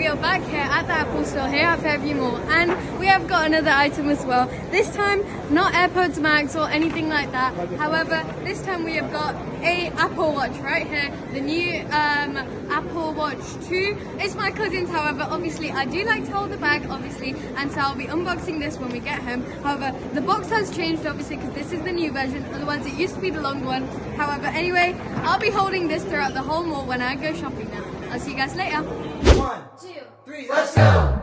we are back here at the Apple store here at Fairview Mall, and we have got another item as well. This time not AirPods Max or anything like that. However, this time we have got a Apple Watch right here, the new Apple Watch 2. It's my cousin's, however, obviously I do like to hold the bag, obviously, and so I'll be unboxing this when we get home. However, the box has changed, obviously, because this is the new version, otherwise it used to be the long one. However, anyway, I'll be holding this throughout the whole mall when I go shopping now. I'll see you guys later. 1, 2, 3, let's go!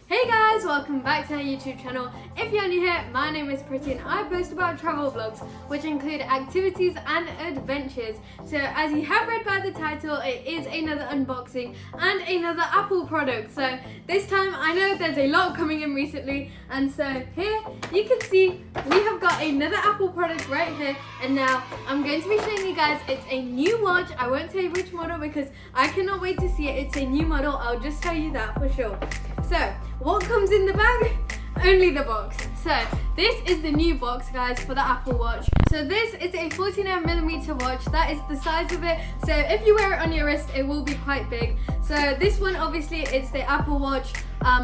Hey guys, welcome back to our YouTube channel. If you're new here, my name is Pretty and I post about travel vlogs which include activities and adventures. So as you have read by the title, it is another unboxing and another Apple product. So this time I know there's a lot coming in recently, and so here you can see we have got another Apple product right here, and now I'm going to be showing you guys it's a new watch. I won't tell you which model because I cannot wait to see it. It's a new model, I'll just tell you that for sure. So, what comes in the bag? Only the box. So, this is the new box, guys, for the Apple Watch. So this is a 49mm watch. That is the size of it. So if you wear it on your wrist, it will be quite big. So this one, obviously, it's the Apple Watch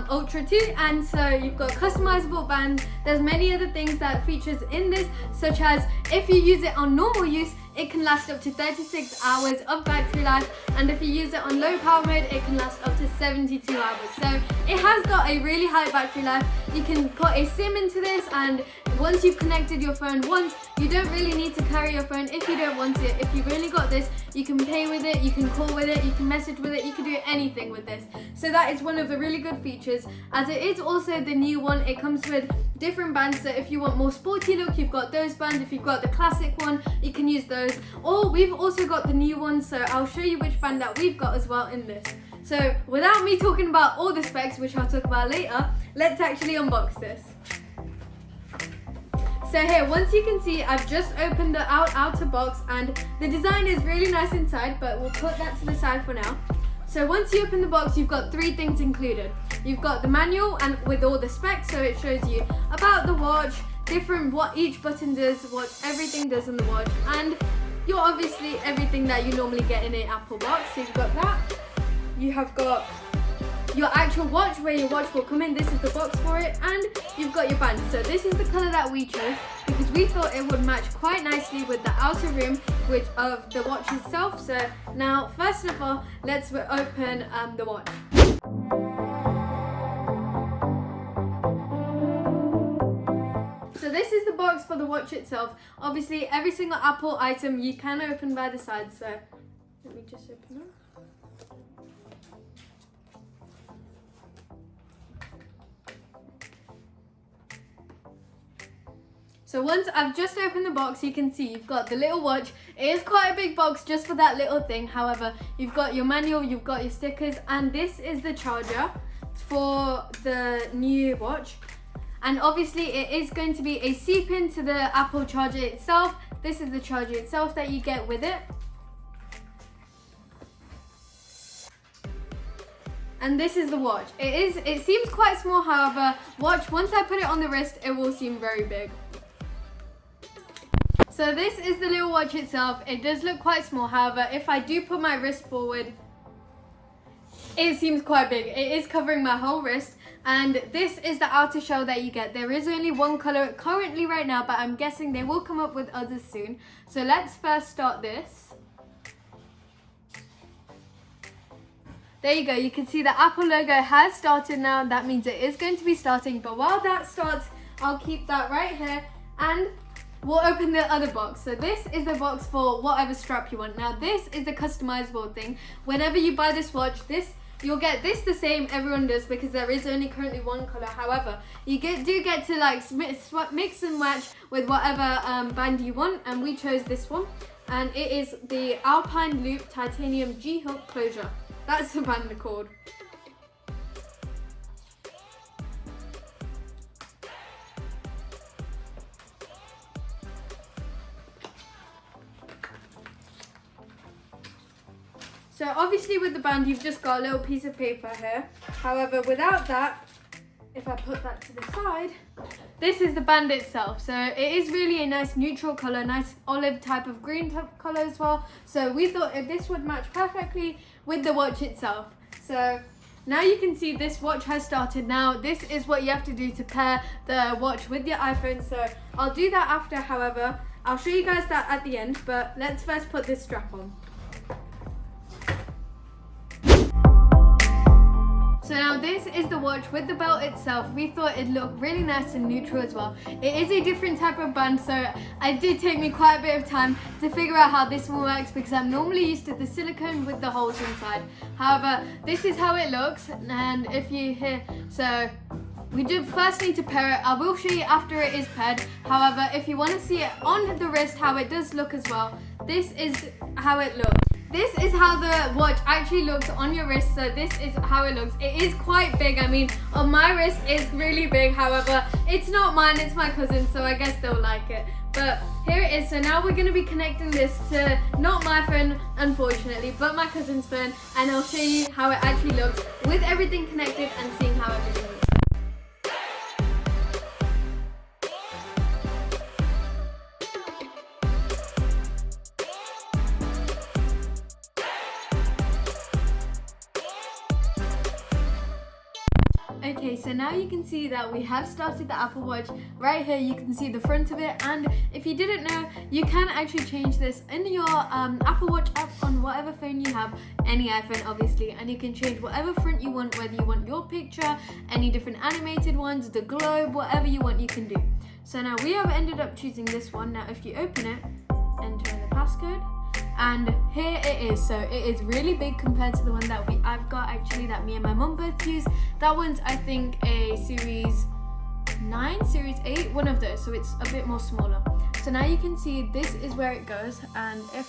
Ultra 2, and so you've got customizable bands. There's many other things that features in this, such as if you use it on normal use, it can last up to 36 hours of battery life, and if you use it on low power mode, it can last up to 72 hours. So it has got a really high battery life. You can put a SIM into this, and once you've connected your phone once, you don't really need to carry your phone if you don't want it. If you've only got this, you can pay with it, you can call with it, you can message with it, you can do anything with this. So that is one of the really good features. As it is also the new one, it comes with different bands. So if you want more sporty look, you've got those bands. If you've got the classic one, you can use those. Or we've also got the new one, so I'll show you which band that we've got as well in this. So without me talking about all the specs, which I'll talk about later, let's actually unbox this. So here, once you can see, I've just opened the outer box, and the design is really nice inside, but we'll put that to the side for now. So once you open the box, you've got three things included. You've got the manual and with all the specs, so it shows you about the watch, what each button does, what everything does on the watch, and you're obviously everything that you normally get in an Apple box. So you've got that. You have got your actual watch, where your watch will come in. This is the box for it, and you've got your band. So this is the color that we chose because we thought it would match quite nicely with the outer rim of the watch itself. So now, first of all, let's open the watch. So this is the box for the watch itself. Obviously, every single Apple item you can open by the side. So let me just open it. So once I've just opened the box, you can see you've got the little watch. It is quite a big box just for that little thing. However, you've got your manual, you've got your stickers, and this is the charger for the new watch. And obviously it is going to be a C-pin to the Apple charger itself. This is the charger itself that you get with it. And this is the watch. It seems quite small, however, once I put it on the wrist, it will seem very big. So this is the little watch itself. It does look quite small, however, if I do put my wrist forward, it seems quite big. It is covering my whole wrist, and this is the outer shell that you get. There is only one color currently right now, but I'm guessing they will come up with others soon. So let's first start this. There you go, you can see the Apple logo has started now. That means it is going to be starting, but while that starts, I'll keep that right here, and we'll open the other box. So this is the box for whatever strap you want. Now this is the customizable thing. Whenever you buy this watch, you'll get this the same, everyone does, because there is only currently one color. However, you do get to like mix and match with whatever band you want, and we chose this one, and it is the Alpine Loop Titanium G-Hook Closure. That's the band called. So obviously with the band, you've just got a little piece of paper here. However, without that, if I put that to the side, this is the band itself. So it is really a nice neutral color, nice olive type of green type of color as well. So we thought this would match perfectly with the watch itself. So now you can see this watch has started. Now this is what you have to do to pair the watch with your iPhone. So I'll do that after, however. I'll show you guys that at the end, but let's first put this strap on. So now this is the watch with the belt itself. We thought it'd look really nice and neutral as well. It is a different type of band, so it did take me quite a bit of time to figure out how this one works because I'm normally used to the silicone with the holes inside. However, this is how it looks, and if you hear, so we do first need to pair it. I will show you after it is paired. However, if you want to see it on the wrist, how it does look as well, this is how it looks. This is how the watch actually looks on your wrist, so this is how it looks. It is quite big. I mean, on my wrist it's really big. However, it's not mine, it's my cousin's, so I guess they'll like it. But here it is. So now we're going to be connecting this to not my phone, unfortunately, but my cousin's phone, and I'll show you how it actually looks with everything connected and seeing how everything looks. Okay, so now you can see that we have started the Apple Watch. Right here you can see the front of it, and if you didn't know, you can actually change this in your Apple Watch app on whatever phone you have, any iPhone obviously, and you can change whatever front you want, whether you want your picture, any different animated ones, the globe, whatever you want you can do. So now we have ended up choosing this one. Now if you open it, enter in the passcode, and here it is. So it is really big compared to the one that I've got actually, that me and my mum both use. That one's I think a series 9, series 8, one of those, so it's a bit more smaller. So now you can see this is where it goes, and if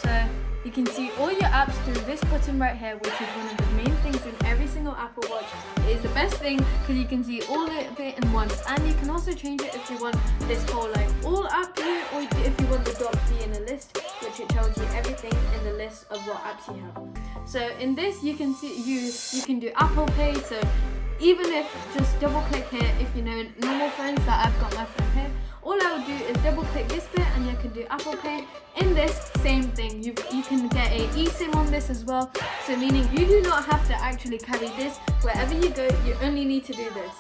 so you can see all your apps through this button right here, which is one of the main things in every single Apple Watch. It is the best thing because you can see all of it in once, and you can also change it if you want this whole like all app view, or if you want the dot view in a list, which it tells you everything in the list of what apps you have. So in this you can see you can do Apple Pay. So even if just double click here, if you know normal phones that I've got my phone here, all I would do is double click this bit and you can do Apple Pay. In this, same thing, you can get a eSIM on this as well, so meaning you do not have to actually carry this wherever you go, you only need to do this.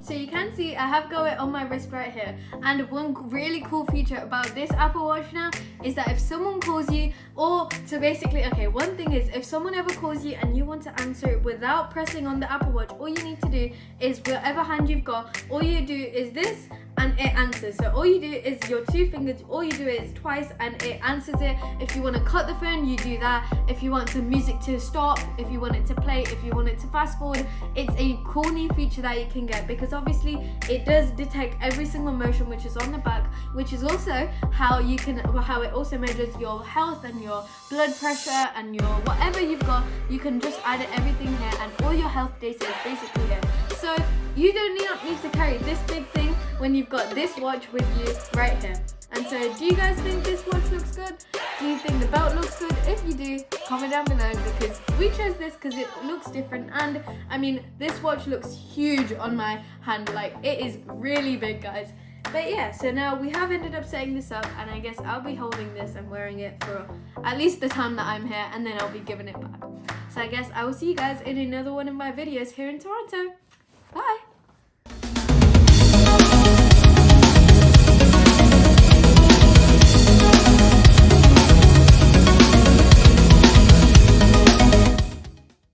So you can see I have got it on my wrist right here, and one really cool feature about this Apple Watch now is that if someone calls you, or so basically, okay, one thing is if someone ever calls you and you want to answer it without pressing on the Apple Watch, all you need to do is whatever hand you've got, all you do is this and it answers. So all you do is your two fingers, all you do is twice and it answers it. If you want to cut the phone, you do that. If you want the music to stop, if you want it to play, if you want it to fast forward, it's a cool new feature that you can get, because obviously it does detect every single motion which is on the back, which is also how it also measures your health and your blood pressure and your whatever you've got. You can just add everything here, and all your health data is basically here. So you don't need to carry this big thing when you've got this watch with you right here. And so do you guys think this watch looks good? Do you think the belt looks good? If you do, comment down below, because we chose this because it looks different, and I mean this watch looks huge on my hand, like it is really big, guys. But yeah, so now we have ended up setting this up, and I guess I'll be holding this and wearing it for at least the time that I'm here, and then I'll be giving it back. So I guess I will see you guys in another one of my videos here in Toronto. Bye!